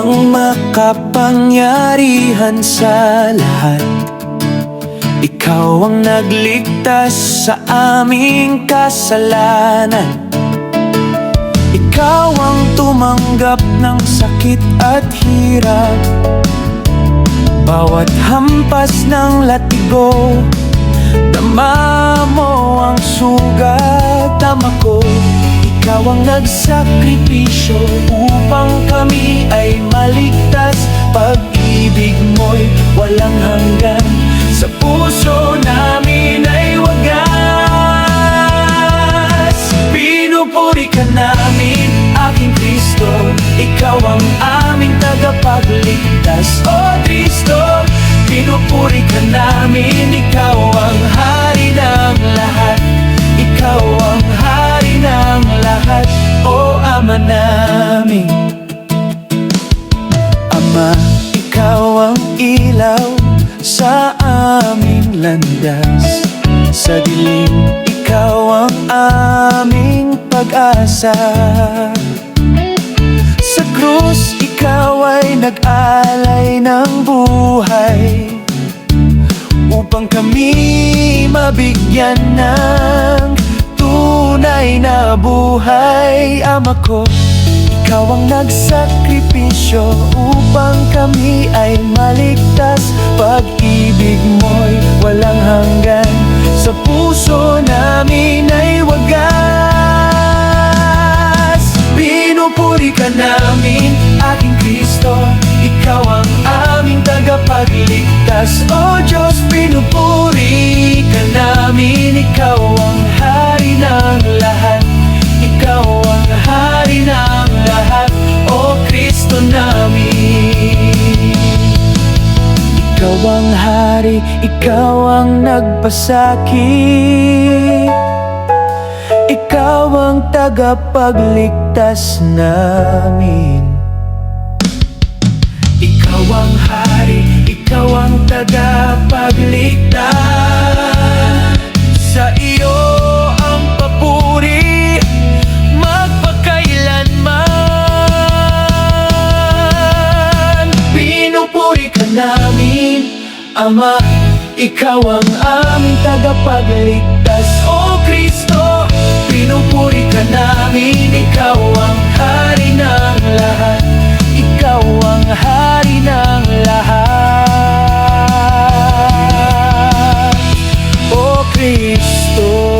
ang makapangyarihan sa lahat. Ikaw ang nagligtas sa aming kasalanan. Ikaw ang tumanggap ng sakit at hirap. Bawat hampas ng latigo, dama mo ang sugat, dama ko. Ikaw ang nagsakripisyo upang kami ay maligtas. Pag-ibig mo'y walang hanggan, sa puso namin ay wagas. Pinupuri ka namin, aking Kristo. Ikaw ang aming tagapagligtas. O Kristo, pinupuri ka namin. Ikaw ang hari ng lahat. Ikaw ang hari ng lahat. O Ama namin. Ama, ikaw ang ilaw sa aming landas. Sa dilim, ikaw ang aming pag-asa. Sa krus, ikaw ay nag-alay ng buhay upang kami mabigyan ng tunay na buhay. Ama ko, ikaw ang nagsakripisyo upang kami ay maligtas. Pag-ibig mo'y walang hanggan, sa puso namin ay wagas. Pinupuri ka namin, aking Kristo. Ikaw ang aming tagapagligtas. O Diyos, pinupuri ka namin. Ikaw ang hari ng lahat. Ikaw ang hari ng lahat. O Kristo namin. Ikaw ang hari, ikaw ang nagpasakit. Ikaw ang tagapagligtas namin. Ikaw ang hari, ikaw ang tagapagligtas. Sa iyo ang papuri magpakailanman. Pinupuri ka namin, Ama. Ikaw ang aming tagapagligtas. O Kristo, pinupuri ka namin. Ikaw ang hari ng lahat. Ikaw ang hari ng lahat. O Kristo.